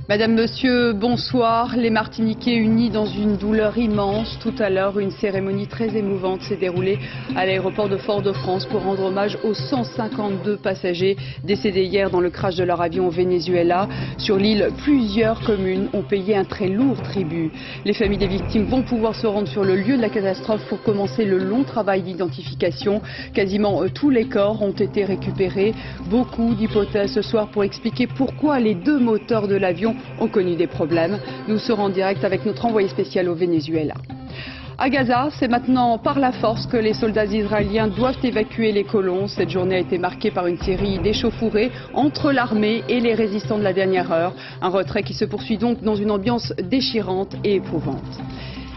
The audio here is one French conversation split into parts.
Madame, Monsieur, bonsoir. Les Martiniquais unis dans une douleur immense. Tout à l'heure, une cérémonie très émouvante s'est déroulée à l'aéroport de Fort-de-France pour rendre hommage aux 152 passagers décédés hier dans le crash de leur avion au Venezuela. Sur l'île, plusieurs communes ont payé un très lourd tribut. Les familles des victimes vont pouvoir se rendre sur le lieu de la catastrophe pour commencer le long travail d'identification. Quasiment tous les corps ont été récupérés. Beaucoup d'hypothèses ce soir pour expliquer pourquoi les deux moteurs de l'avion ont connu des problèmes. Nous serons en direct avec notre envoyé spécial au Venezuela. À Gaza, c'est maintenant par la force que les soldats israéliens doivent évacuer les colons. Cette journée a été marquée par une série d'échauffourées entre l'armée et les résistants de la dernière heure. Un retrait qui se poursuit donc dans une ambiance déchirante et éprouvante.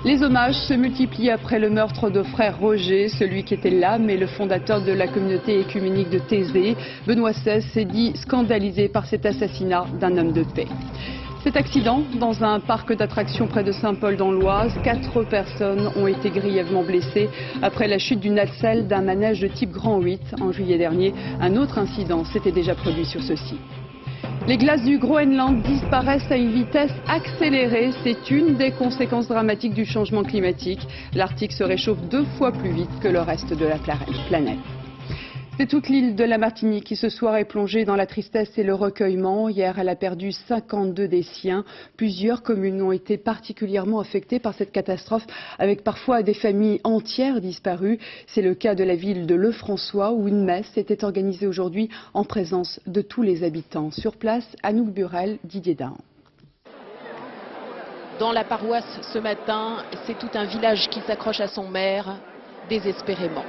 Les hommages se multiplient après le meurtre de frère Roger, celui qui était l'âme et le fondateur de la communauté écuménique de Thésée. Benoît XVI s'est dit scandalisé par cet assassinat d'un homme de paix. Cet accident, dans un parc d'attractions près de Saint-Paul dans l'Oise, 4 personnes ont été grièvement blessées après la chute d'une nacelle d'un manège de type Grand 8 en juillet dernier. Un autre incident s'était déjà produit sur ce site. Les glaces du Groenland disparaissent à une vitesse accélérée. C'est une des conséquences dramatiques du changement climatique. L'Arctique se réchauffe 2 fois plus vite que le reste de la planète. C'est toute l'île de la Martinique qui ce soir est plongée dans la tristesse et le recueillement. Hier, elle a perdu 52 des siens. Plusieurs communes ont été particulièrement affectées par cette catastrophe, avec parfois des familles entières disparues. C'est le cas de la ville de Lefrançois, où une messe était organisée aujourd'hui en présence de tous les habitants. Sur place, Anouk Burel, Didier Dahan. Dans la paroisse ce matin, c'est tout un village qui s'accroche à son maire, désespérément.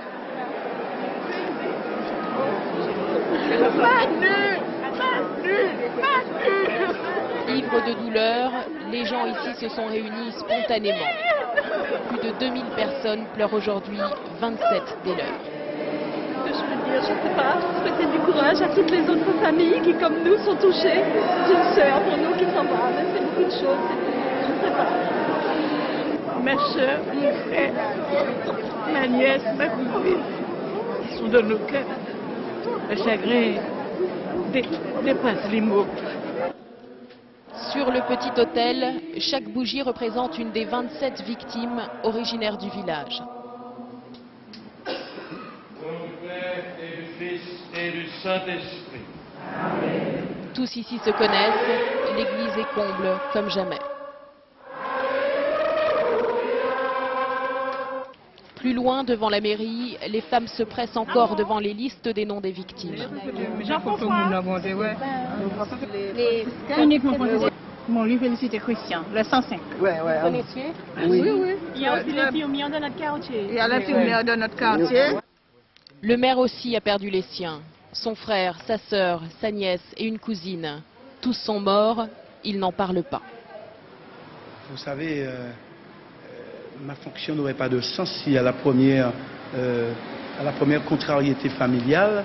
Ivres de douleur, les gens ici se sont réunis spontanément. Plus de 2000 personnes pleurent aujourd'hui 27 des leurs. Je veux dire, je ne sais pas, souhaiter du courage à toutes les autres familles qui, comme nous, sont touchées. J'ai une sœur pour nous qui s'en va, c'est beaucoup de choses, je ne sais pas. Ma soeur, mon frère, ma nièce, ma cousine, ils sont dans nos cœurs. Le chagrin dépasse les mots. Sur le petit autel, chaque bougie représente une des 27 victimes originaires du village. Au nom du Père et du Fils et du Saint-Esprit. Tous ici se connaissent, l'église est comble comme jamais. Plus loin, devant la mairie, les femmes se pressent encore devant les listes des noms des victimes. Mon lui félicité Christian, le 105. Oui. Il y a aussi l'infirmière de notre quartier. Il y a l'infirmière de notre quartier. Le maire aussi a perdu les siens. Son frère, sa sœur, sa nièce et une cousine. Tous sont morts, il n'en parle pas. Vous savez, ma fonction n'aurait pas de sens si à la première contrariété familiale,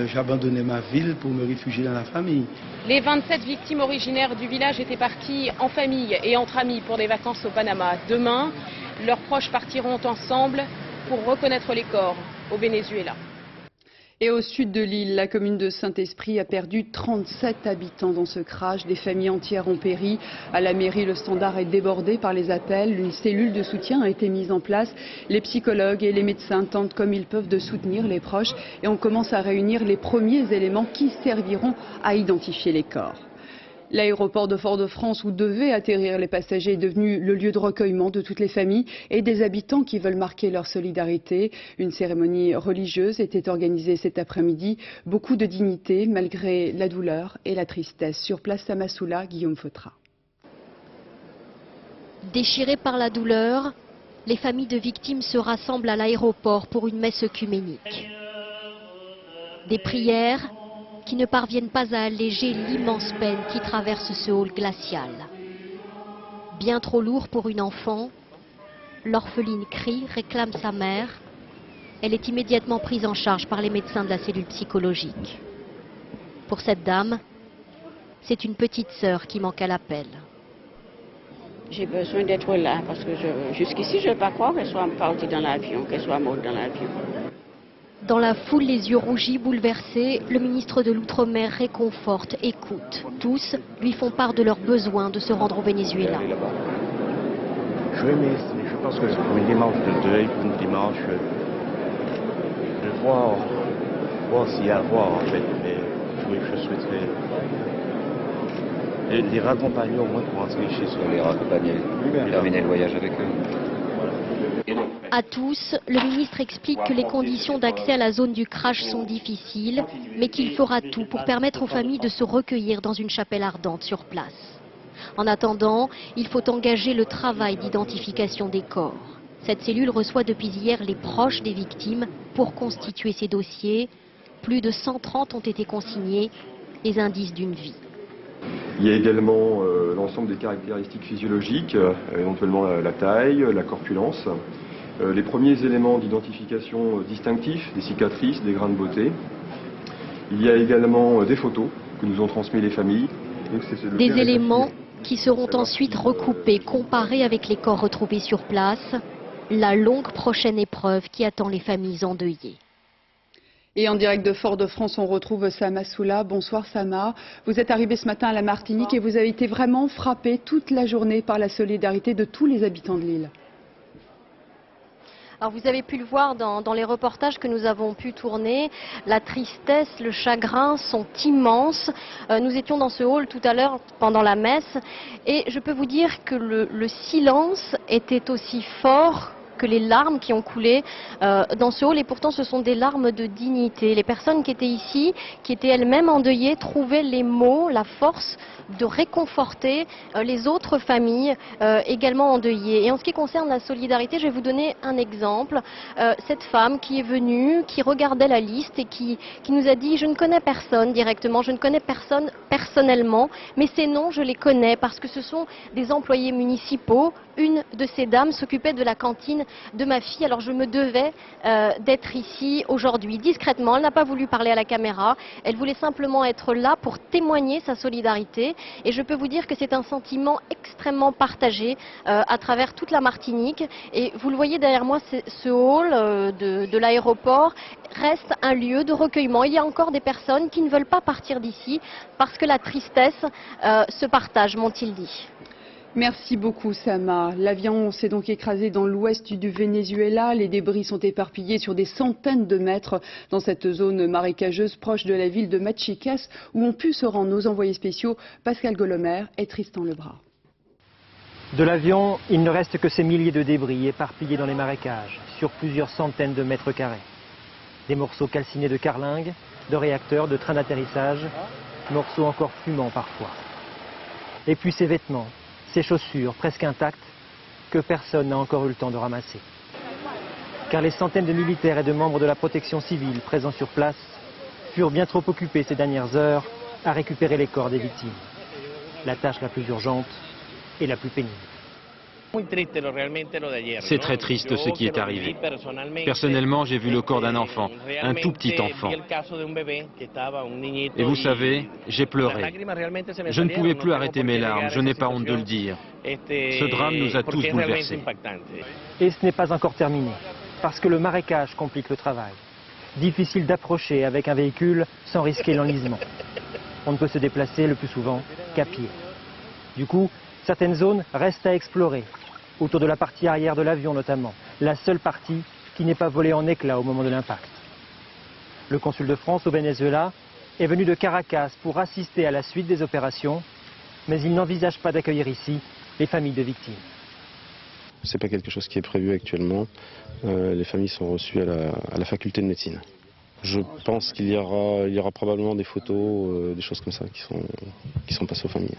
j'abandonnais ma ville pour me réfugier dans la famille. Les 27 victimes originaires du village étaient parties en famille et entre amis pour des vacances au Panama. Demain, leurs proches partiront ensemble pour reconnaître les corps au Venezuela. Et au sud de l'île, la commune de Saint-Esprit a perdu 37 habitants dans ce crash. Des familles entières ont péri. À la mairie, le standard est débordé par les appels. Une cellule de soutien a été mise en place. Les psychologues et les médecins tentent comme ils peuvent de soutenir les proches. Et on commence à réunir les premiers éléments qui serviront à identifier les corps. L'aéroport de Fort-de-France où devaient atterrir les passagers est devenu le lieu de recueillement de toutes les familles et des habitants qui veulent marquer leur solidarité. Une cérémonie religieuse était organisée cet après-midi. Beaucoup de dignité malgré la douleur et la tristesse. Sur place à Massoula, Guillaume Fautra. Déchirées par la douleur, les familles de victimes se rassemblent à l'aéroport pour une messe œcuménique. Des prières qui ne parviennent pas à alléger l'immense peine qui traverse ce hall glacial. Bien trop lourd pour une enfant, l'orpheline crie, réclame sa mère. Elle est immédiatement prise en charge par les médecins de la cellule psychologique. Pour cette dame, c'est une petite sœur qui manque à l'appel. J'ai besoin d'être là parce que jusqu'ici, je ne veux pas croire qu'elle soit partie dans l'avion, qu'elle soit morte dans l'avion. Dans la foule, les yeux rougis, bouleversés, le ministre de l'Outre-mer réconforte, écoute. Tous lui font part de leur besoin de se rendre au Venezuela. Je vais, mais je pense que c'est pour une démarche de deuil, pour une démarche de voir s'il y a à voir en fait. Mais oui, je souhaiterais les raccompagner au moins pour rentrer chez eux. Les raccompagner, terminer le voyage avec eux. À tous, le ministre explique que les conditions d'accès à la zone du crash sont difficiles, mais qu'il fera tout pour permettre aux familles de se recueillir dans une chapelle ardente sur place. En attendant, il faut engager le travail d'identification des corps. Cette cellule reçoit depuis hier les proches des victimes pour constituer ces dossiers. Plus de 130 ont été consignés, les indices d'une vie. Il y a également l'ensemble des caractéristiques physiologiques, éventuellement la taille, la corpulence, les premiers éléments d'identification distinctifs, des cicatrices, des grains de beauté. Il y a également des photos que nous ont transmis les familles. Des éléments qui seront ensuite recoupés, comparés avec les corps retrouvés sur place. La longue prochaine épreuve qui attend les familles endeuillées. Et en direct de Fort-de-France, on retrouve Sama Soula. Bonsoir Sama. Vous êtes arrivé ce matin à la Martinique et vous avez été vraiment frappé toute la journée par la solidarité de tous les habitants de l'île. Alors vous avez pu le voir dans les reportages que nous avons pu tourner, la tristesse, le chagrin sont immenses. Nous étions dans ce hall tout à l'heure pendant la messe et je peux vous dire que le silence était aussi fort que les larmes qui ont coulé dans ce hall, et pourtant ce sont des larmes de dignité. Les personnes qui étaient ici, qui étaient elles-mêmes endeuillées, trouvaient les mots, la force de réconforter les autres familles également endeuillées. Et en ce qui concerne la solidarité, je vais vous donner un exemple. Cette femme qui est venue, qui regardait la liste et qui nous a dit « Je ne connais personne directement, je ne connais personne personnellement, mais ces noms, je les connais parce que ce sont des employés municipaux. Une de ces dames s'occupait de la cantine de ma fille, alors je me devais d'être ici aujourd'hui. » Discrètement, elle n'a pas voulu parler à la caméra, elle voulait simplement être là pour témoigner sa solidarité. Et je peux vous dire que c'est un sentiment extrêmement partagé à travers toute la Martinique. Et vous le voyez derrière moi, ce hall de l'aéroport reste un lieu de recueillement. Il y a encore des personnes qui ne veulent pas partir d'ici parce que la tristesse se partage, m'ont-ils dit. Merci beaucoup Sama. L'avion s'est donc écrasé dans l'ouest du Venezuela. Les débris sont éparpillés sur des centaines de mètres dans cette zone marécageuse proche de la ville de Machiques où ont pu se rendre nos envoyés spéciaux Pascal Golomer et Tristan Lebras. De l'avion, il ne reste que ces milliers de débris éparpillés dans les marécages sur plusieurs centaines de mètres carrés. Des morceaux calcinés de carlingues, de réacteurs, de trains d'atterrissage, morceaux encore fumants parfois. Et puis ces vêtements, ces chaussures presque intactes que personne n'a encore eu le temps de ramasser. Car les centaines de militaires et de membres de la protection civile présents sur place furent bien trop occupés ces dernières heures à récupérer les corps des victimes. La tâche la plus urgente et la plus pénible. C'est très triste ce qui est arrivé. Personnellement, j'ai vu le corps d'un enfant, un tout petit enfant. Et vous savez, j'ai pleuré. Je ne pouvais plus arrêter mes larmes, je n'ai pas honte de le dire. Ce drame nous a tous bouleversés. Et ce n'est pas encore terminé, parce que le marécage complique le travail. Difficile d'approcher avec un véhicule sans risquer l'enlisement. On ne peut se déplacer le plus souvent qu'à pied. Du coup, certaines zones restent à explorer, autour de la partie arrière de l'avion notamment, la seule partie qui n'est pas volée en éclats au moment de l'impact. Le consul de France au Venezuela est venu de Caracas pour assister à la suite des opérations, mais il n'envisage pas d'accueillir ici les familles de victimes. Ce n'est pas quelque chose qui est prévu actuellement. Les familles sont reçues à la faculté de médecine. Je pense qu'il y aura probablement des photos, des choses comme ça qui sont passées aux familles.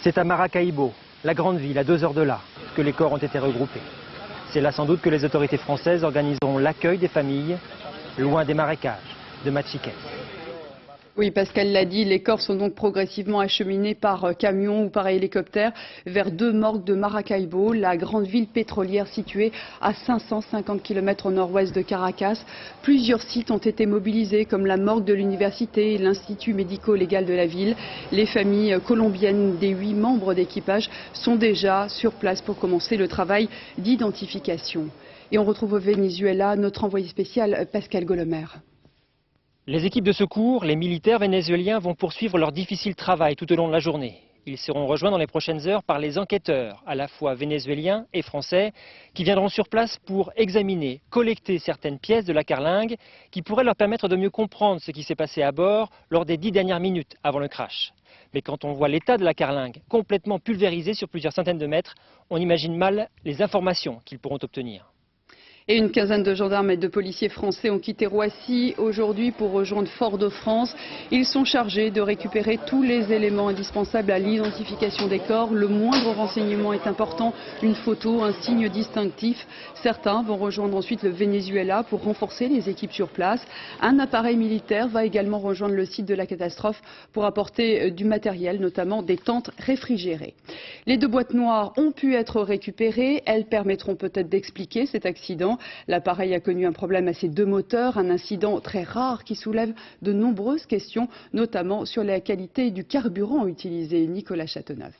C'est à Maracaibo, la grande ville à 2 heures de là, que les corps ont été regroupés. C'est là sans doute que les autorités françaises organiseront l'accueil des familles, loin des marécages de Machiques. Oui, Pascal l'a dit, les corps sont donc progressivement acheminés par camion ou par hélicoptère vers 2 morgues de Maracaibo, la grande ville pétrolière située à 550 km au nord-ouest de Caracas. Plusieurs sites ont été mobilisés comme la morgue de l'université et l'institut médico-légal de la ville. Les familles colombiennes des 8 membres d'équipage sont déjà sur place pour commencer le travail d'identification. Et on retrouve au Venezuela notre envoyé spécial Pascal Golomer. Les équipes de secours, les militaires vénézuéliens vont poursuivre leur difficile travail tout au long de la journée. Ils seront rejoints dans les prochaines heures par les enquêteurs, à la fois vénézuéliens et français, qui viendront sur place pour examiner, collecter certaines pièces de la carlingue qui pourraient leur permettre de mieux comprendre ce qui s'est passé à bord lors des 10 dernières minutes avant le crash. Mais quand on voit l'état de la carlingue complètement pulvérisée sur plusieurs centaines de mètres, on imagine mal les informations qu'ils pourront obtenir. Et une quinzaine de gendarmes et de policiers français ont quitté Roissy aujourd'hui pour rejoindre Fort-de-France. Ils sont chargés de récupérer tous les éléments indispensables à l'identification des corps. Le moindre renseignement est important, une photo, un signe distinctif. Certains vont rejoindre ensuite le Venezuela pour renforcer les équipes sur place. Un appareil militaire va également rejoindre le site de la catastrophe pour apporter du matériel, notamment des tentes réfrigérées. Les 2 boîtes noires ont pu être récupérées. Elles permettront peut-être d'expliquer cet accident. L'appareil a connu un problème à ses 2 moteurs, un incident très rare qui soulève de nombreuses questions, notamment sur la qualité du carburant utilisé. Nicolas Châteauneuf.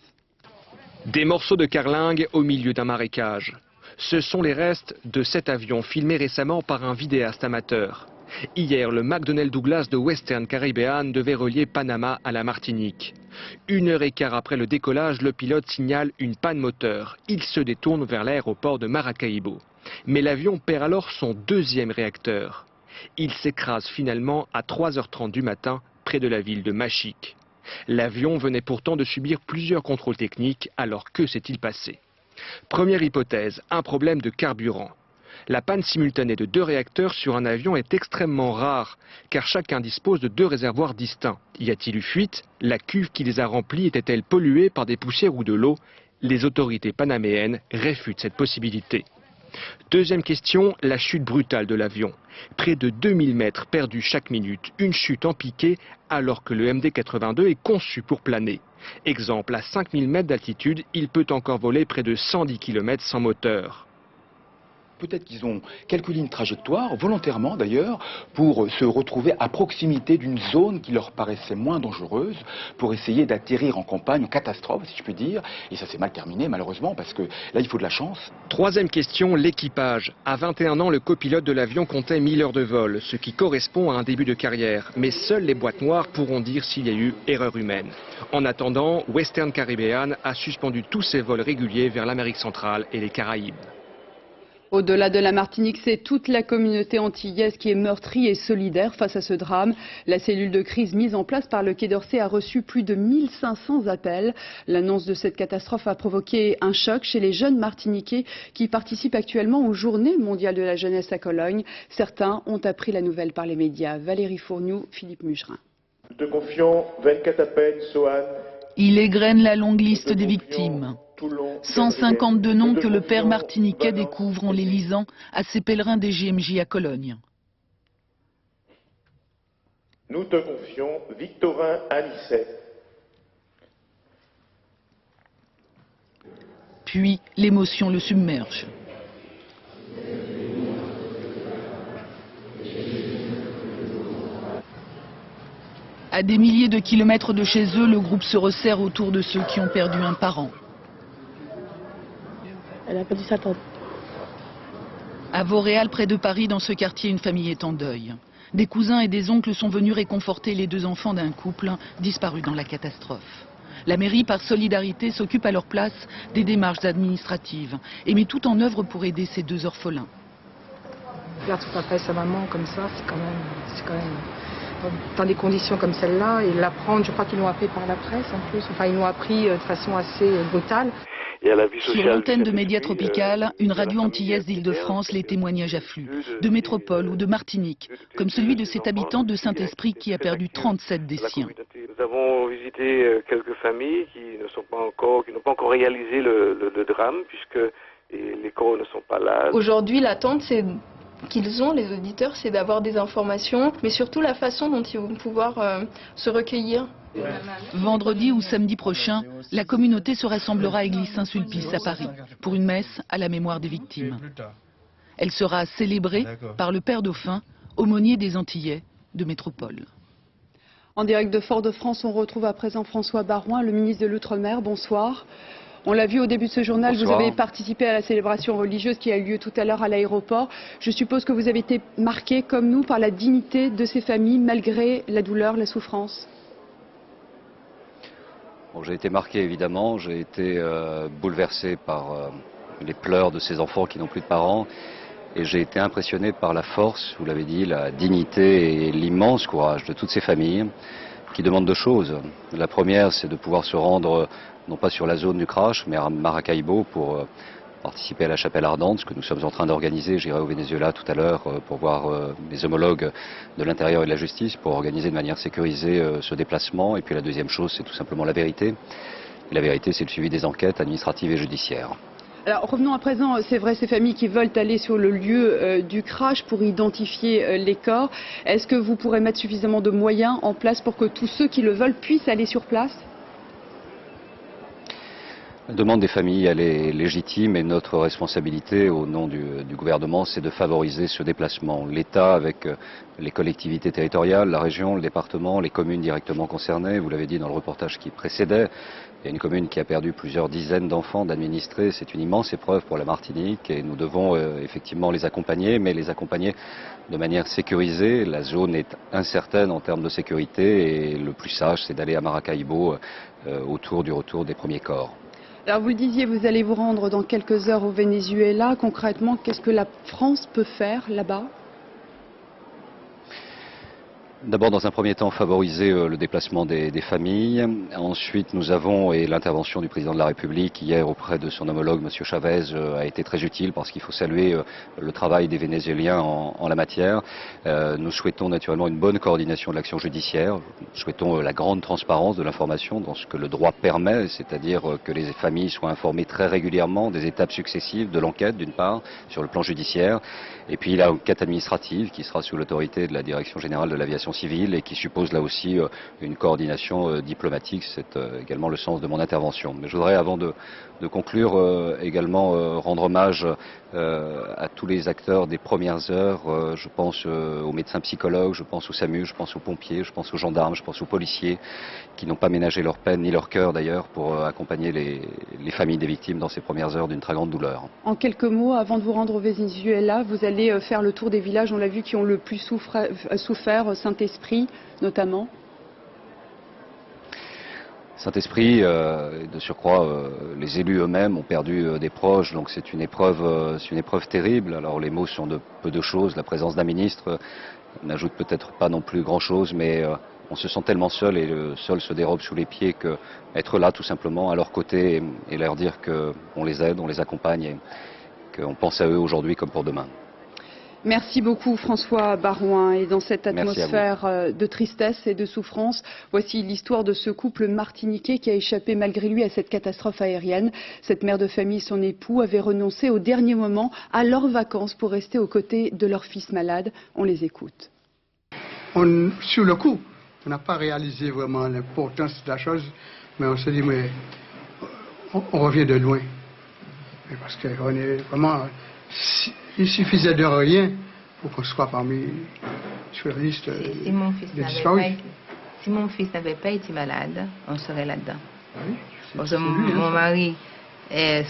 Des morceaux de carlingue au milieu d'un marécage. Ce sont les restes de cet avion filmé récemment par un vidéaste amateur. Hier, le McDonnell Douglas de Western Caribbean devait relier Panama à la Martinique. 1h15 après le décollage, le pilote signale une panne moteur. Il se détourne vers l'aéroport de Maracaibo. Mais l'avion perd alors son 2e réacteur. Il s'écrase finalement à 3h30 du matin près de la ville de Machique. L'avion venait pourtant de subir plusieurs contrôles techniques, alors que s'est-il passé? Première hypothèse, un problème de carburant. La panne simultanée de 2 réacteurs sur un avion est extrêmement rare, car chacun dispose de 2 réservoirs distincts. Y a-t-il eu fuite? La cuve qui les a remplis était-elle polluée par des poussières ou de l'eau? Les autorités panaméennes réfutent cette possibilité. Deuxième question, la chute brutale de l'avion. Près de 2000 mètres perdus chaque minute, une chute en piqué alors que le MD-82 est conçu pour planer. Exemple, à 5000 mètres d'altitude, il peut encore voler près de 110 km sans moteur. Peut-être qu'ils ont calculé une trajectoire, volontairement d'ailleurs, pour se retrouver à proximité d'une zone qui leur paraissait moins dangereuse, pour essayer d'atterrir en campagne, en catastrophe, si je puis dire. Et ça s'est mal terminé, malheureusement, parce que là, il faut de la chance. Troisième question, l'équipage. À 21 ans, le copilote de l'avion comptait 1000 heures de vol, ce qui correspond à un début de carrière. Mais seules les boîtes noires pourront dire s'il y a eu erreur humaine. En attendant, Western Caribbean a suspendu tous ses vols réguliers vers l'Amérique centrale et les Caraïbes. Au-delà de la Martinique, c'est toute la communauté antillaise qui est meurtrie et solidaire face à ce drame. La cellule de crise mise en place par le Quai d'Orsay a reçu plus de 1500 appels. L'annonce de cette catastrophe a provoqué un choc chez les jeunes Martiniquais qui participent actuellement aux Journées mondiales de la jeunesse à Cologne. Certains ont appris la nouvelle par les médias. Valérie Fourniou, Philippe Mugerin. Nous te confions 24 appels, Sohan. Il égrène la longue liste des victimes. 152 noms que le père martiniquais découvre en les lisant à ses pèlerins des JMJ à Cologne. Nous te confions Victorin Anisset. Puis l'émotion le submerge. À des milliers de kilomètres de chez eux, le groupe se resserre autour de ceux qui ont perdu un parent. Elle a perdu sa tante. À Vauréal, près de Paris, dans ce quartier, une famille est en deuil. Des cousins et des oncles sont venus réconforter les 2 enfants d'un couple disparus dans la catastrophe. La mairie, par solidarité, s'occupe à leur place des démarches administratives et met tout en œuvre pour aider ces 2 orphelins. Perdre son papa et sa maman comme ça, c'est quand même dans des conditions comme celle-là, et l'apprendre, je crois qu'ils l'ont appris par la presse en plus, enfin ils l'ont appris de façon assez brutale. Sur l'antenne de Média Tropical, une radio antillaise d'Île-de-France, les témoignages affluent, de métropole ou de Martinique, comme celui de cet habitant de Saint-Esprit qui a perdu 37 des siens. Nous avons visité quelques familles qui n'ont pas encore réalisé le drame, puisque les corps ne sont pas là. Aujourd'hui, l'attente, c'est qu'ils ont, les auditeurs, c'est d'avoir des informations, mais surtout la façon dont ils vont pouvoir se recueillir. Vendredi ou samedi prochain, la communauté se rassemblera à Église Saint-Sulpice à Paris pour une messe à la mémoire des victimes. Elle sera célébrée par le père Dauphin, aumônier des Antillais de métropole. En direct de Fort-de-France, on retrouve à présent François Baroin, le ministre de l'Outre-mer. Bonsoir. On l'a vu au début de ce journal, Bonsoir. vous avez participé à la célébration religieuse qui a eu lieu tout à l'heure à l'aéroport. Je suppose que vous avez été marqué, comme nous, par la dignité de ces familles, malgré la douleur, la souffrance. Bon, j'ai été marqué évidemment, j'ai été bouleversé par les pleurs de ces enfants qui n'ont plus de parents. Et j'ai été impressionné par la force, vous l'avez dit, la dignité et l'immense courage de toutes ces familles qui demandent deux choses. La première, c'est de pouvoir se rendre, non pas sur la zone du crash, mais à Maracaibo pour participer à la chapelle ardente, ce que nous sommes en train d'organiser. J'irai au Venezuela tout à l'heure pour voir mes homologues de l'intérieur et de la justice, pour organiser de manière sécurisée ce déplacement. Et puis la deuxième chose, c'est tout simplement la vérité. Et la vérité, c'est le suivi des enquêtes administratives et judiciaires. Alors revenons à présent, c'est vrai, ces familles qui veulent aller sur le lieu du crash pour identifier les corps. Est-ce que vous pourrez mettre suffisamment de moyens en place pour que tous ceux qui le veulent puissent aller sur place ? La demande des familles, elle est légitime et notre responsabilité au nom du gouvernement, c'est de favoriser ce déplacement. L'État, avec les collectivités territoriales, la région, le département, les communes directement concernées, vous l'avez dit dans le reportage qui précédait, il y a une commune qui a perdu plusieurs dizaines d'enfants, d'administrés. C'est une immense épreuve pour la Martinique et nous devons effectivement les accompagner, mais les accompagner de manière sécurisée. La zone est incertaine en termes de sécurité et le plus sage, c'est d'aller à Maracaibo autour du retour des premiers corps. Alors vous le disiez, vous allez vous rendre dans quelques heures au Venezuela. Concrètement, qu'est-ce que la France peut faire là-bas ? D'abord, dans un premier temps, favoriser le déplacement des familles. Ensuite, nous avons, et l'intervention du président de la République hier auprès de son homologue, M. Chavez, a été très utile parce qu'il faut saluer le travail des Vénézuéliens en la matière. Nous souhaitons naturellement une bonne coordination de l'action judiciaire. Nous souhaitons la grande transparence de l'information dans ce que le droit permet, c'est-à-dire que les familles soient informées très régulièrement des étapes successives de l'enquête, d'une part, sur le plan judiciaire. Et puis l'enquête administrative qui sera sous l'autorité de la Direction générale de l'aviation civile et qui suppose là aussi une coordination diplomatique. C'est également le sens de mon intervention. Mais je voudrais, avant de conclure, également rendre hommage à tous les acteurs des premières heures. Je pense aux médecins psychologues, je pense aux SAMU, je pense aux pompiers, je pense aux gendarmes, je pense aux policiers qui n'ont pas ménagé leur peine ni leur cœur d'ailleurs pour accompagner les familles des victimes dans ces premières heures d'une très grande douleur. En quelques mots, avant de vous rendre au Venezuela, vous allez faire le tour des villages, on l'a vu, qui ont le plus souffert, Saint-Esprit notamment. Saint-Esprit, de surcroît, les élus eux-mêmes ont perdu des proches, donc c'est une épreuve terrible. Alors les mots sont de peu de choses, la présence d'un ministre n'ajoute peut-être pas non plus grand-chose, mais on se sent tellement seul et le sol se dérobe sous les pieds que être là tout simplement à leur côté et leur dire qu'on les aide, on les accompagne et qu'on pense à eux aujourd'hui comme pour demain. Merci beaucoup François Barouin. Et dans cette atmosphère de tristesse et de souffrance, voici l'histoire de ce couple martiniquais qui a échappé malgré lui à cette catastrophe aérienne. Cette mère de famille et son époux avaient renoncé au dernier moment à leurs vacances pour rester aux côtés de leur fils malade. On les écoute. Sur le coup, on n'a pas réalisé vraiment l'importance de la chose, mais on se dit, mais on revient de loin. Parce qu'on est vraiment... Il suffisait de rien pour qu'on soit sur la liste des disparus. Si mon fils n'avait pas été malade, on serait là-dedans. Oui, parce que mon mari,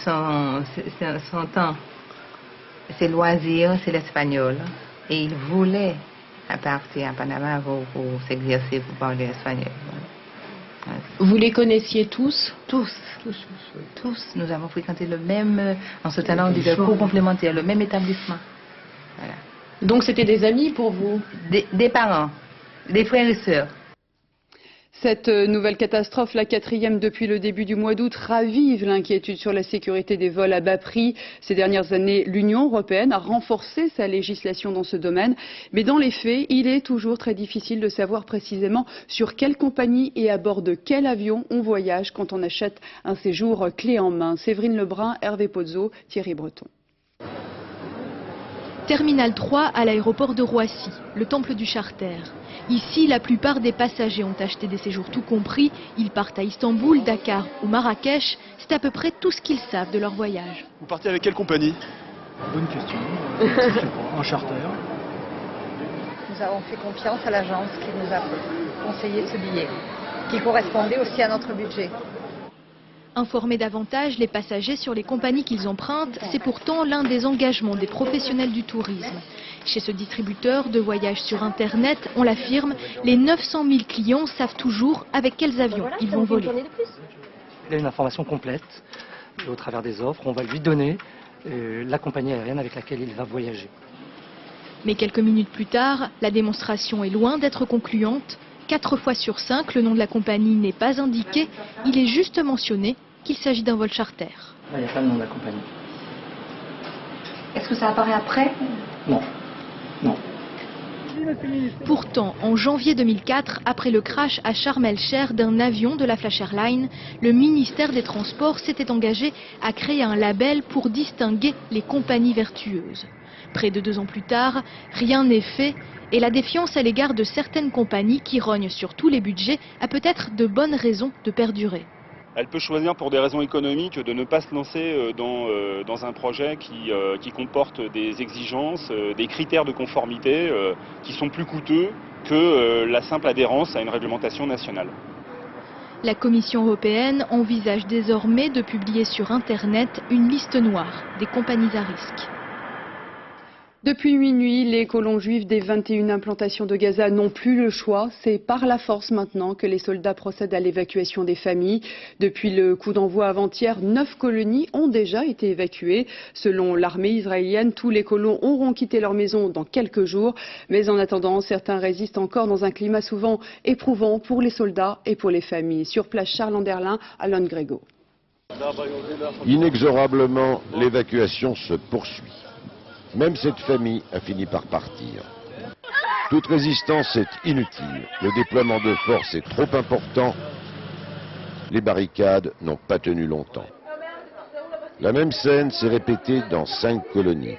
son temps, ses loisirs, c'est l'espagnol. Et il voulait partir à Panama pour s'exercer, pour parler espagnol. Vous les connaissiez tous? Tous. Nous avons fréquenté le même, en ce temps-là, on disait cours complémentaire, le même établissement. Voilà. Donc c'était des amis pour vous? Des parents, des frères et sœurs. Cette nouvelle catastrophe, la 4e depuis le début du mois d'août, ravive l'inquiétude sur la sécurité des vols à bas prix. Ces dernières années, l'Union européenne a renforcé sa législation dans ce domaine. Mais dans les faits, il est toujours très difficile de savoir précisément sur quelle compagnie et à bord de quel avion on voyage quand on achète un séjour clé en main. Séverine Lebrun, Hervé Pozzo, Thierry Breton. Terminal 3 à l'aéroport de Roissy, le temple du charter. Ici, la plupart des passagers ont acheté des séjours tout compris. Ils partent à Istanbul, Dakar ou Marrakech. C'est à peu près tout ce qu'ils savent de leur voyage. Vous partez avec quelle compagnie? Bonne question. Je sais pas, un charter. Nous avons fait confiance à l'agence qui nous a conseillé ce billet, qui correspondait aussi à notre budget. Informer davantage les passagers sur les compagnies qu'ils empruntent, c'est pourtant l'un des engagements des professionnels du tourisme. Chez ce distributeur de voyages sur Internet, on l'affirme, les 900 000 clients savent toujours avec quels avions ils vont voler. Il a une information complète au travers des offres. On va lui donner la compagnie aérienne avec laquelle il va voyager. Mais quelques minutes plus tard, la démonstration est loin d'être concluante. 4 fois sur 5, le nom de la compagnie n'est pas indiqué. Il est juste mentionné qu'il s'agit d'un vol charter. Là, il n'y a pas le nom de la compagnie. Est-ce que ça apparaît après? Non. Non. Pourtant, en janvier 2004, après le crash à Sharm el-Sheikh d'un avion de la Flash Airlines, le ministère des Transports s'était engagé à créer un label pour distinguer les compagnies vertueuses. Près de 2 ans plus tard, rien n'est fait et la défiance à l'égard de certaines compagnies qui rognent sur tous les budgets a peut-être de bonnes raisons de perdurer. Elle peut choisir pour des raisons économiques de ne pas se lancer dans un projet qui comporte des exigences, des critères de conformité qui sont plus coûteux que la simple adhérence à une réglementation nationale. La Commission européenne envisage désormais de publier sur Internet une liste noire des compagnies à risque. Depuis minuit, les colons juifs des 21 implantations de Gaza n'ont plus le choix. C'est par la force maintenant que les soldats procèdent à l'évacuation des familles. Depuis le coup d'envoi avant-hier, 9 colonies ont déjà été évacuées. Selon l'armée israélienne, tous les colons auront quitté leur maison dans quelques jours. Mais en attendant, certains résistent encore dans un climat souvent éprouvant pour les soldats et pour les familles. Sur place, Charles Anderlin, Alon Grego. Inexorablement, l'évacuation se poursuit. Même cette famille a fini par partir. Toute résistance est inutile. Le déploiement de force est trop important. Les barricades n'ont pas tenu longtemps. La même scène s'est répétée dans 5 colonies.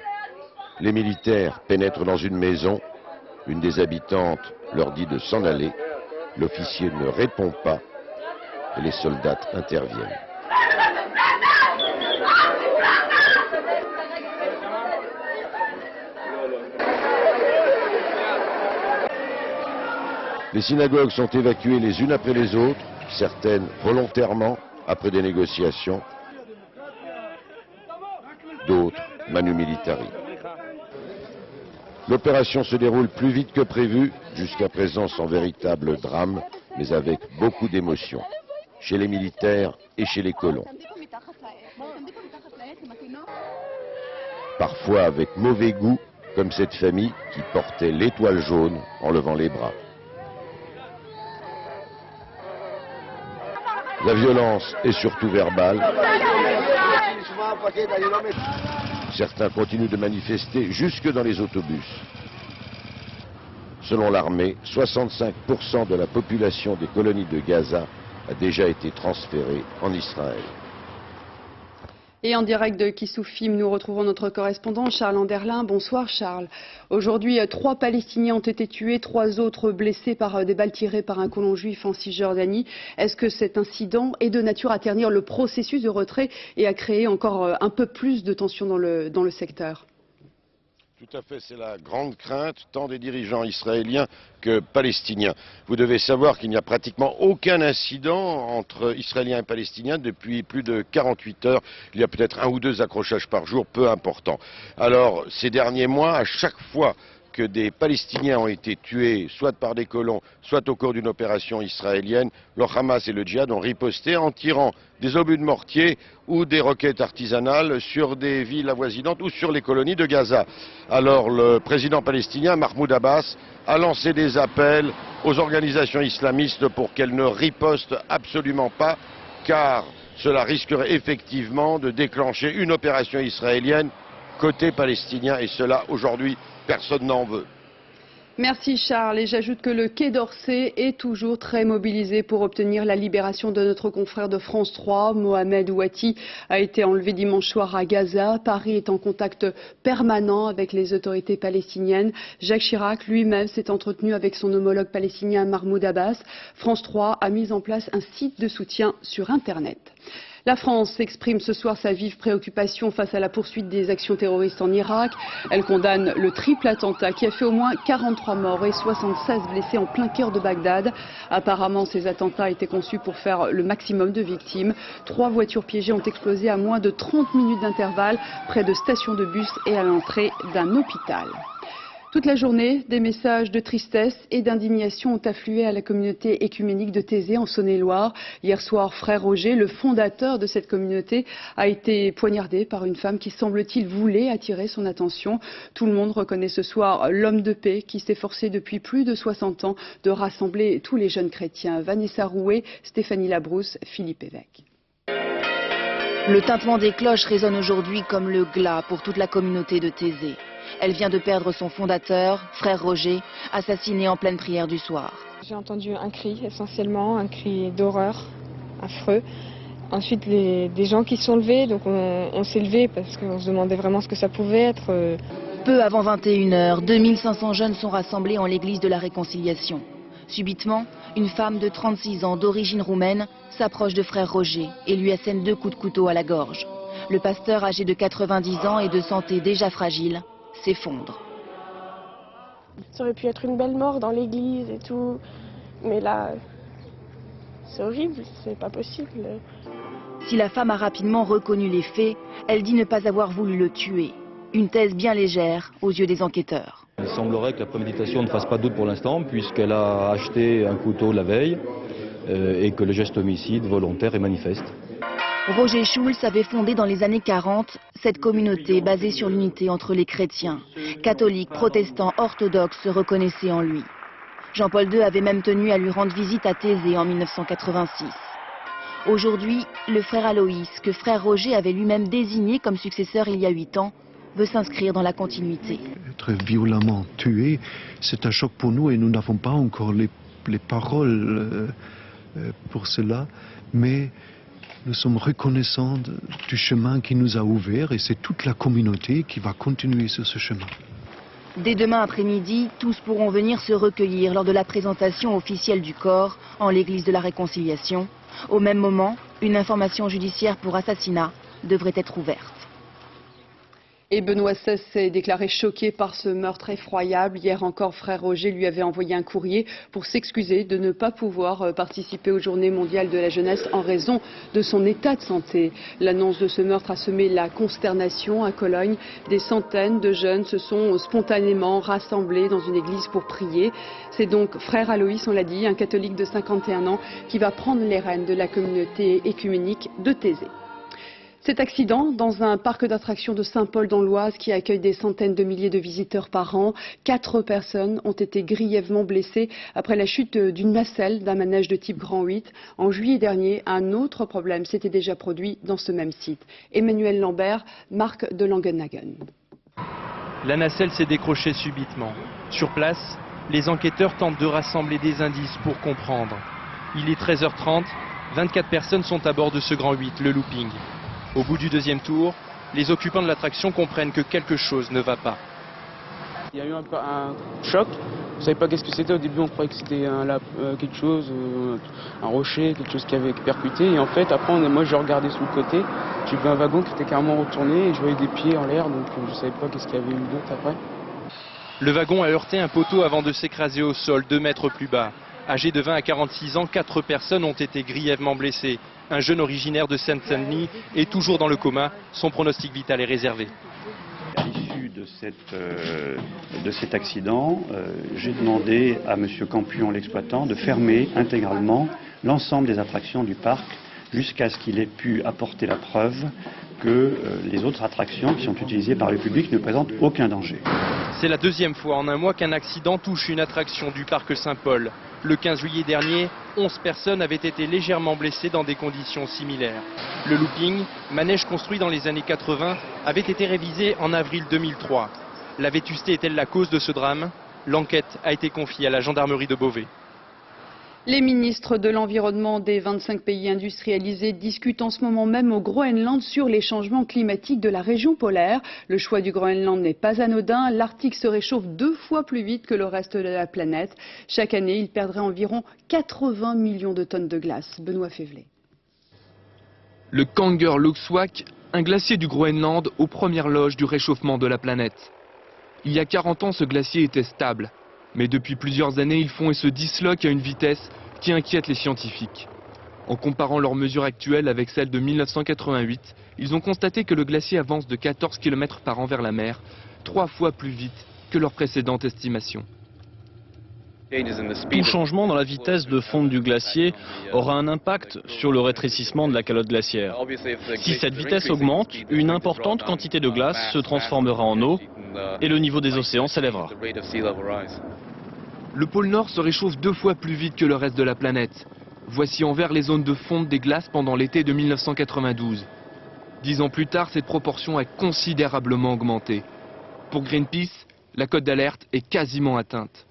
Les militaires pénètrent dans une maison. Une des habitantes leur dit de s'en aller. L'officier ne répond pas et les soldats interviennent. Les synagogues sont évacuées les unes après les autres, certaines volontairement, après des négociations, d'autres manu militari. L'opération se déroule plus vite que prévu, jusqu'à présent sans véritable drame, mais avec beaucoup d'émotion, chez les militaires et chez les colons. Parfois avec mauvais goût, comme cette famille qui portait l'étoile jaune en levant les bras. La violence est surtout verbale. Certains continuent de manifester jusque dans les autobus. Selon l'armée, 65% de la population des colonies de Gaza a déjà été transférée en Israël. Et en direct de Kissoufim, nous retrouvons notre correspondant Charles Anderlin. Bonsoir Charles. Aujourd'hui, 3 Palestiniens ont été tués, 3 autres blessés par des balles tirées par un colon juif en Cisjordanie. Est-ce que cet incident est de nature à ternir le processus de retrait et à créer encore un peu plus de tension dans le secteur ? Tout à fait, c'est la grande crainte tant des dirigeants israéliens que palestiniens. Vous devez savoir qu'il n'y a pratiquement aucun incident entre Israéliens et Palestiniens depuis plus de 48 heures. Il y a peut-être 1 ou 2 accrochages par jour, peu important. Alors, ces derniers mois, à chaque fois que des Palestiniens ont été tués, soit par des colons, soit au cours d'une opération israélienne, le Hamas et le djihad ont riposté en tirant des obus de mortier ou des roquettes artisanales sur des villes avoisinantes ou sur les colonies de Gaza. Alors le président palestinien, Mahmoud Abbas, a lancé des appels aux organisations islamistes pour qu'elles ne ripostent absolument pas, car cela risquerait effectivement de déclencher une opération israélienne côté palestinien, et cela aujourd'hui personne n'en veut. Merci Charles, et j'ajoute que le Quai d'Orsay est toujours très mobilisé pour obtenir la libération de notre confrère de France 3. Mohamed Ouati a été enlevé dimanche soir à Gaza. Paris est en contact permanent avec les autorités palestiniennes. Jacques Chirac lui-même s'est entretenu avec son homologue palestinien Mahmoud Abbas. France 3 a mis en place un site de soutien sur Internet. La France exprime ce soir sa vive préoccupation face à la poursuite des actions terroristes en Irak. Elle condamne le triple attentat qui a fait au moins 43 morts et 76 blessés en plein cœur de Bagdad. Apparemment, ces attentats étaient conçus pour faire le maximum de victimes. 3 voitures piégées ont explosé à moins de 30 minutes d'intervalle près de stations de bus et à l'entrée d'un hôpital. Toute la journée, des messages de tristesse et d'indignation ont afflué à la communauté écuménique de Thésée en Saône-et-Loire. Hier soir, frère Roger, le fondateur de cette communauté, a été poignardé par une femme qui, semble-t-il, voulait attirer son attention. Tout le monde reconnaît ce soir l'homme de paix qui s'efforçait depuis plus de 60 ans de rassembler tous les jeunes chrétiens. Vanessa Rouet, Stéphanie Labrousse, Philippe Évêque. Le tintement des cloches résonne aujourd'hui comme le glas pour toute la communauté de Thésée. Elle vient de perdre son fondateur, frère Roger, assassiné en pleine prière du soir. J'ai entendu un cri, essentiellement, un cri d'horreur, affreux. Ensuite, des gens qui se sont levés, donc on s'est levés parce qu'on se demandait vraiment ce que ça pouvait être. Peu avant 21h, 2500 jeunes sont rassemblés en l'église de la Réconciliation. Subitement, une femme de 36 ans d'origine roumaine s'approche de frère Roger et lui assène 2 coups de couteau à la gorge. Le pasteur, âgé de 90 ans et de santé déjà fragile, s'effondre. Ça aurait pu être une belle mort dans l'église et tout, mais là, c'est horrible, c'est pas possible. Si la femme a rapidement reconnu les faits, elle dit ne pas avoir voulu le tuer. Une thèse bien légère aux yeux des enquêteurs. Il semblerait que la préméditation ne fasse pas doute pour l'instant, puisqu'elle a acheté un couteau la veille et que le geste homicide volontaire est manifeste. Roger Schulz avait fondé dans les années 40 cette communauté basée sur l'unité entre les chrétiens. Catholiques, protestants, orthodoxes se reconnaissaient en lui. Jean-Paul II avait même tenu à lui rendre visite à Thésée en 1986. Aujourd'hui, le frère Aloïs, que frère Roger avait lui-même désigné comme successeur il y a 8 ans, veut s'inscrire dans la continuité. Être violemment tué, c'est un choc pour nous et nous n'avons pas encore les paroles pour cela, mais nous sommes reconnaissants du chemin qui nous a ouvert et c'est toute la communauté qui va continuer sur ce chemin. Dès demain après-midi, tous pourront venir se recueillir lors de la présentation officielle du corps en l'église de la Réconciliation. Au même moment, une information judiciaire pour assassinat devrait être ouverte. Et Benoît XVI s'est déclaré choqué par ce meurtre effroyable. Hier encore, frère Roger lui avait envoyé un courrier pour s'excuser de ne pas pouvoir participer aux Journées mondiales de la jeunesse en raison de son état de santé. L'annonce de ce meurtre a semé la consternation à Cologne. Des centaines de jeunes se sont spontanément rassemblés dans une église pour prier. C'est donc frère Aloïs, on l'a dit, un catholique de 51 ans, qui va prendre les rênes de la communauté écuménique de Thésée. Cet accident dans un parc d'attractions de Saint-Paul dans l'Oise qui accueille des centaines de milliers de visiteurs par an. 4 personnes ont été grièvement blessées après la chute d'une nacelle d'un manège de type Grand 8. En juillet dernier, un autre problème s'était déjà produit dans ce même site. Emmanuel Lambert, Marc de Langenhagen. La nacelle s'est décrochée subitement. Sur place, les enquêteurs tentent de rassembler des indices pour comprendre. Il est 13h30, 24 personnes sont à bord de ce Grand 8, le looping. Au bout du 2e tour, les occupants de l'attraction comprennent que quelque chose ne va pas. Il y a eu un choc, on ne savait pas qu'est-ce que c'était. Au début, on croyait que c'était quelque chose, un rocher, quelque chose qui avait percuté. Et en fait, après, moi, j'ai regardé sur le côté, j'ai vu un wagon qui était carrément retourné et je voyais des pieds en l'air, donc je ne savais pas qu'est-ce qu'il y avait eu d'autre après. Le wagon a heurté un poteau avant de s'écraser au sol 2 mètres plus bas. Âgés de 20 à 46 ans, 4 personnes ont été grièvement blessées. Un jeune originaire de Seine-Saint-Denis est toujours dans le coma. Son pronostic vital est réservé. À l'issue de cet accident, j'ai demandé à M. Campion, l'exploitant, de fermer intégralement l'ensemble des attractions du parc jusqu'à ce qu'il ait pu apporter la preuve que les autres attractions qui sont utilisées par le public ne présentent aucun danger. C'est la 2e fois en un mois qu'un accident touche une attraction du parc Saint-Paul. Le 15 juillet dernier, 11 personnes avaient été légèrement blessées dans des conditions similaires. Le looping, manège construit dans les années 80, avait été révisé en avril 2003. La vétusté est-elle la cause de ce drame? L'enquête a été confiée à la gendarmerie de Beauvais. Les ministres de l'environnement des 25 pays industrialisés discutent en ce moment même au Groenland sur les changements climatiques de la région polaire. Le choix du Groenland n'est pas anodin. L'Arctique se réchauffe 2 fois plus vite que le reste de la planète. Chaque année, il perdrait environ 80 millions de tonnes de glace. Benoît Févelet. Le Kangerlussuaq, un glacier du Groenland aux premières loges du réchauffement de la planète. Il y a 40 ans, ce glacier était stable. Mais depuis plusieurs années, ils font et se disloquent à une vitesse qui inquiète les scientifiques. En comparant leurs mesures actuelles avec celles de 1988, ils ont constaté que le glacier avance de 14 km par an vers la mer, 3 fois plus vite que leur précédente estimation. Tout changement dans la vitesse de fonte du glacier aura un impact sur le rétrécissement de la calotte glaciaire. Si cette vitesse augmente, une importante quantité de glace se transformera en eau et le niveau des océans s'élèvera. Le pôle Nord se réchauffe 2 fois plus vite que le reste de la planète. Voici en vert les zones de fonte des glaces pendant l'été de 1992. 10 ans plus tard, cette proportion a considérablement augmenté. Pour Greenpeace, la cote d'alerte est quasiment atteinte.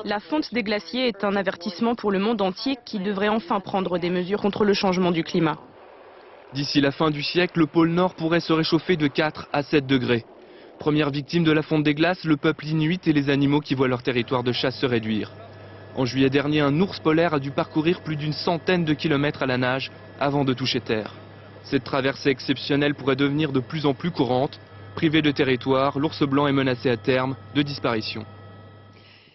La fonte des glaciers est un avertissement pour le monde entier qui devrait enfin prendre des mesures contre le changement du climat. D'ici la fin du siècle, le pôle Nord pourrait se réchauffer de 4 à 7 degrés. Première victime de la fonte des glaces, le peuple inuit et les animaux qui voient leur territoire de chasse se réduire. En juillet dernier, un ours polaire a dû parcourir plus d'une centaine de kilomètres à la nage avant de toucher terre. Cette traversée exceptionnelle pourrait devenir de plus en plus courante. Privé de territoire, l'ours blanc est menacé à terme de disparition.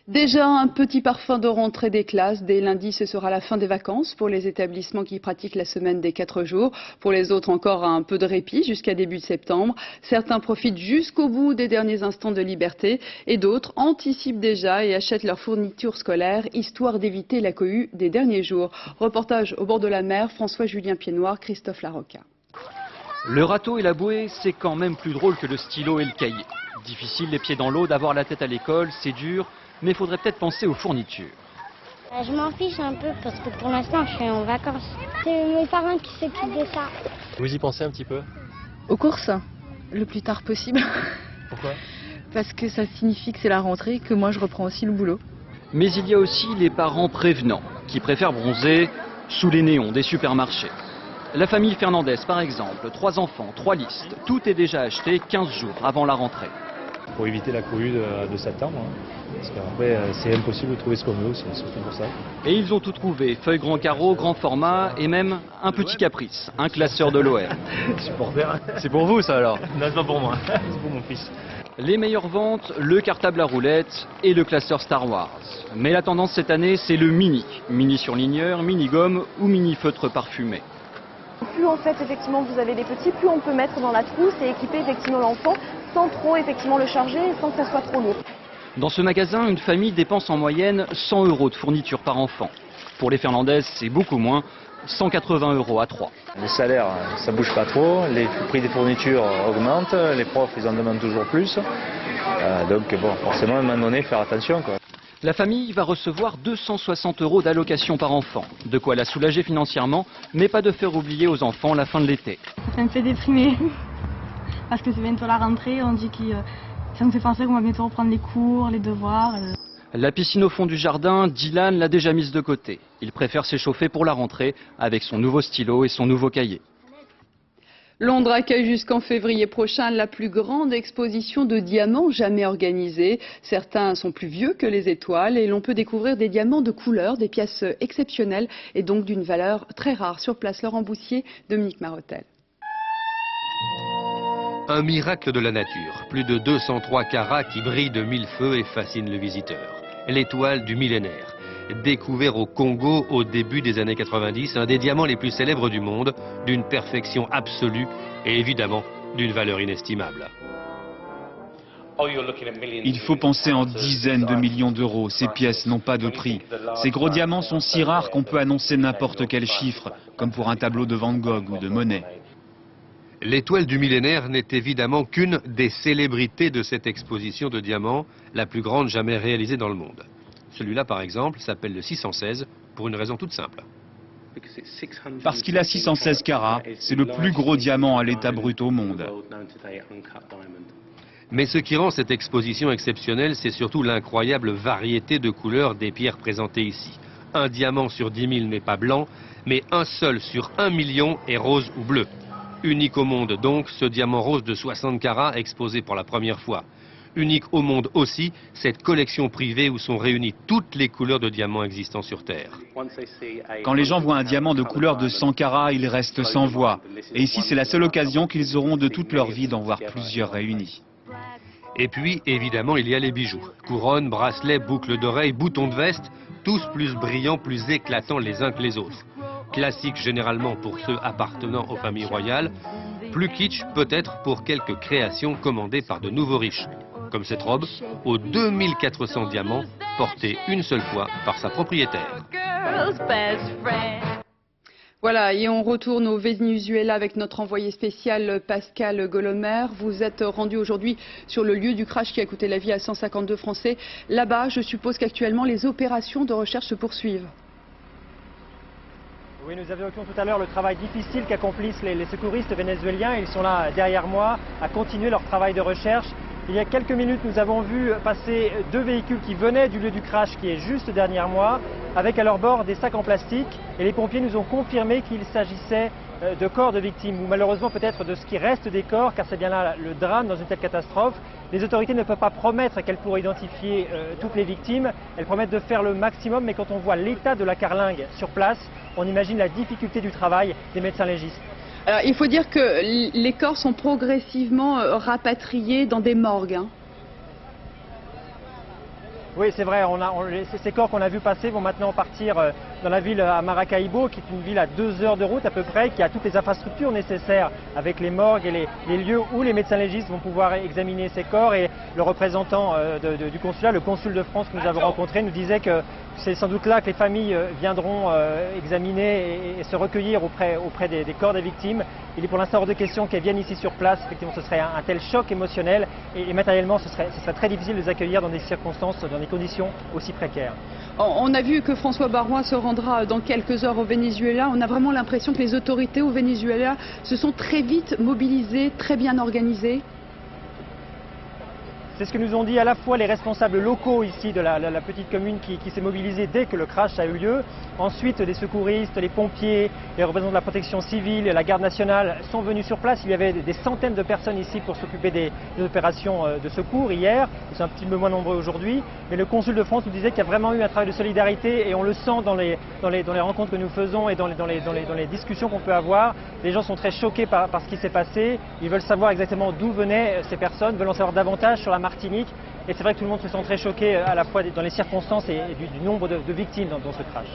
Déjà un petit parfum de rentrée des classes. Dès lundi, ce sera la fin des vacances pour les établissements qui pratiquent la semaine des 4 jours. Pour les autres, encore un peu de répit jusqu'à début de septembre. Certains profitent jusqu'au bout des derniers instants de liberté et d'autres anticipent déjà et achètent leurs fournitures scolaires histoire d'éviter la cohue des derniers jours. Reportage au bord de la mer, François-Julien Piednoir, Christophe Larocca. Le râteau et la bouée, c'est quand même plus drôle que le stylo et le cahier. Difficile les pieds dans l'eau, d'avoir la tête à l'école, c'est dur. Mais il faudrait peut-être penser aux fournitures. Je m'en fiche un peu parce que pour l'instant je suis en vacances. C'est mes parents qui s'occupent de ça. Vous y pensez un petit peu? Aux courses, le plus tard possible. Pourquoi? Parce que ça signifie que c'est la rentrée, que moi je reprends aussi le boulot. Mais il y a aussi les parents prévenants qui préfèrent bronzer sous les néons des supermarchés. La famille Fernandez par exemple, 3 enfants, 3 listes, tout est déjà acheté 15 jours avant la rentrée. Pour éviter la cohue de septembre, parce qu'après c'est impossible de trouver ce qu'on veut, c'est surtout pour ça. Et ils ont tout trouvé, feuilles grand carreau, grand format et même un petit caprice, un classeur de l'OR. Supporter. C'est pour vous ça alors? Non, c'est pas pour moi, c'est pour mon fils. Les meilleures ventes, le cartable à roulettes et le classeur Star Wars. Mais la tendance cette année, c'est le mini. Mini surligneur, mini gomme ou mini feutre parfumé. Plus en fait effectivement vous avez des petits, plus on peut mettre dans la trousse et équiper effectivement l'enfant sans trop effectivement le charger et sans que ça soit trop lourd. Dans ce magasin, une famille dépense en moyenne 100 € de fourniture par enfant. Pour les Finlandaises, c'est beaucoup moins, 180 € à 3. Les salaires, ça bouge pas trop, les prix des fournitures augmentent, les profs ils en demandent toujours plus. Donc bon, forcément à un moment donné, faire attention quoi. La famille va recevoir 260 € d'allocation par enfant. De quoi la soulager financièrement, mais pas de faire oublier aux enfants la fin de l'été. Ça me fait déprimer, parce que c'est bientôt la rentrée, on dit que ça me fait penser qu'on va bientôt reprendre les cours, les devoirs. La piscine au fond du jardin, Dylan l'a déjà mise de côté. Il préfère s'échauffer pour la rentrée avec son nouveau stylo et son nouveau cahier. Londres accueille jusqu'en février prochain la plus grande exposition de diamants jamais organisée. Certains sont plus vieux que les étoiles et l'on peut découvrir des diamants de couleur, des pièces exceptionnelles et donc d'une valeur très rare. Sur place, Laurent Boussier, Dominique Marotel. Un miracle de la nature, plus de 203 carats qui brillent de 1000 feux et fascinent le visiteur. L'étoile du millénaire. Découvert au Congo au début des années 90, un des diamants les plus célèbres du monde, d'une perfection absolue et évidemment d'une valeur inestimable. Il faut penser en dizaines de millions d'euros, ces pièces n'ont pas de prix. Ces gros diamants sont si rares qu'on peut annoncer n'importe quel chiffre, comme pour un tableau de Van Gogh ou de Monet. L'étoile du millénaire n'est évidemment qu'une des célébrités de cette exposition de diamants, la plus grande jamais réalisée dans le monde. Celui-là, par exemple, s'appelle le 616 pour une raison toute simple. Parce qu'il a 616 carats, c'est le plus gros diamant à l'état brut au monde. Mais ce qui rend cette exposition exceptionnelle, c'est surtout l'incroyable variété de couleurs des pierres présentées ici. Un diamant sur 10 000 n'est pas blanc, mais un seul sur 1 million est rose ou bleu. Unique au monde donc, ce diamant rose de 60 carats exposé pour la première fois. Unique au monde aussi, cette collection privée où sont réunies toutes les couleurs de diamants existant sur Terre. Quand les gens voient un diamant de couleur de 100 carats, ils restent sans voix. Et ici, c'est la seule occasion qu'ils auront de toute leur vie d'en voir plusieurs réunis. Et puis, évidemment, il y a les bijoux. Couronnes, bracelets, boucles d'oreilles, boutons de veste, tous plus brillants, plus éclatants les uns que les autres. Classiques généralement pour ceux appartenant aux familles royales, plus kitsch peut-être pour quelques créations commandées par de nouveaux riches. Comme cette robe, aux 2400 diamants, portée une seule fois par sa propriétaire. Voilà, et on retourne au Venezuela avec notre envoyé spécial Pascal Golomer. Vous êtes rendu aujourd'hui sur le lieu du crash qui a coûté la vie à 152 Français. Là-bas, je suppose qu'actuellement, les opérations de recherche se poursuivent. Oui, nous évoquions tout à l'heure le travail difficile qu'accomplissent les secouristes vénézuéliens. Ils sont là derrière moi à continuer leur travail de recherche. Il y a quelques minutes, nous avons vu passer 2 véhicules qui venaient du lieu du crash, qui est juste derrière moi, avec à leur bord des sacs en plastique. Et les pompiers nous ont confirmé qu'il s'agissait de corps de victimes, ou malheureusement peut-être de ce qui reste des corps, car c'est bien là le drame dans une telle catastrophe. Les autorités ne peuvent pas promettre qu'elles pourront identifier toutes les victimes. Elles promettent de faire le maximum, mais quand on voit l'état de la carlingue sur place, on imagine la difficulté du travail des médecins légistes. Alors, il faut dire que les corps sont progressivement rapatriés dans des morgues. Hein. Oui, c'est vrai, ces corps qu'on a vus passer vont maintenant partir dans la ville à Maracaibo, qui est une ville à 2 heures de route à peu près, qui a toutes les infrastructures nécessaires avec les morgues et les lieux où les médecins légistes vont pouvoir examiner ces corps. Et le représentant du consulat, le consul de France que nous avons rencontré, nous disait que c'est sans doute là que les familles viendront examiner et se recueillir auprès des corps des victimes. Il est pour l'instant hors de question qu'elles viennent ici sur place. Effectivement, ce serait un tel choc émotionnel et matériellement, ce serait très difficile de les accueillir dans des circonstances, dans des conditions aussi précaires. On a vu que François Baroin se rendra dans quelques heures au Venezuela. On a vraiment l'impression que les autorités au Venezuela se sont très vite mobilisées, très bien organisées. C'est ce que nous ont dit à la fois les responsables locaux ici de la petite commune qui s'est mobilisée dès que le crash a eu lieu. Ensuite, les secouristes, les pompiers, les représentants de la protection civile et la garde nationale sont venus sur place. Il y avait des centaines de personnes ici pour s'occuper des opérations de secours hier. Ils sont un petit peu moins nombreux aujourd'hui. Mais le consul de France nous disait qu'il y a vraiment eu un travail de solidarité et on le sent dans les rencontres que nous faisons et dans les discussions qu'on peut avoir. Les gens sont très choqués par ce qui s'est passé. Ils veulent savoir exactement d'où venaient ces personnes, veulent en savoir davantage sur la Martinique. Et c'est vrai que tout le monde se sent très choqué à la fois dans les circonstances et du nombre de victimes dans ce crash.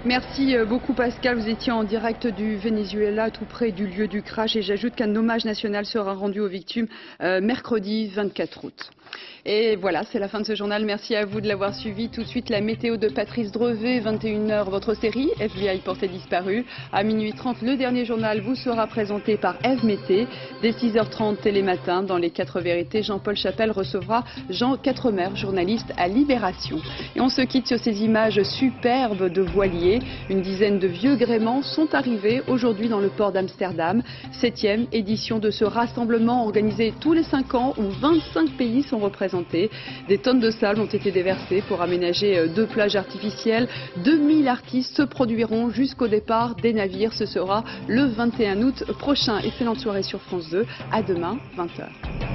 Merci beaucoup Pascal, vous étiez en direct du Venezuela, tout près du lieu du crash, et j'ajoute qu'un hommage national sera rendu aux victimes mercredi 24 août. Et voilà, c'est la fin de ce journal. Merci à vous de l'avoir suivi. Tout de suite, la météo de Patrice Drevet, 21h, votre série FBI portée disparue. À minuit 30, le dernier journal vous sera présenté par Eve Mété. Dès 6h30, Télématin, dans les 4 vérités, Jean-Paul Chapelle recevra Jean Quatremer, journaliste à Libération. Et on se quitte sur ces images superbes de voiliers. Une dizaine de vieux gréements sont arrivés aujourd'hui dans le port d'Amsterdam. 7e édition de ce rassemblement organisé tous les 5 ans où 25 pays sont représentés. Des tonnes de sable ont été déversées pour aménager 2 plages artificielles. 2000 artistes se produiront jusqu'au départ des navires. Ce sera le 21 août prochain. Excellente soirée sur France 2. À demain, 20h.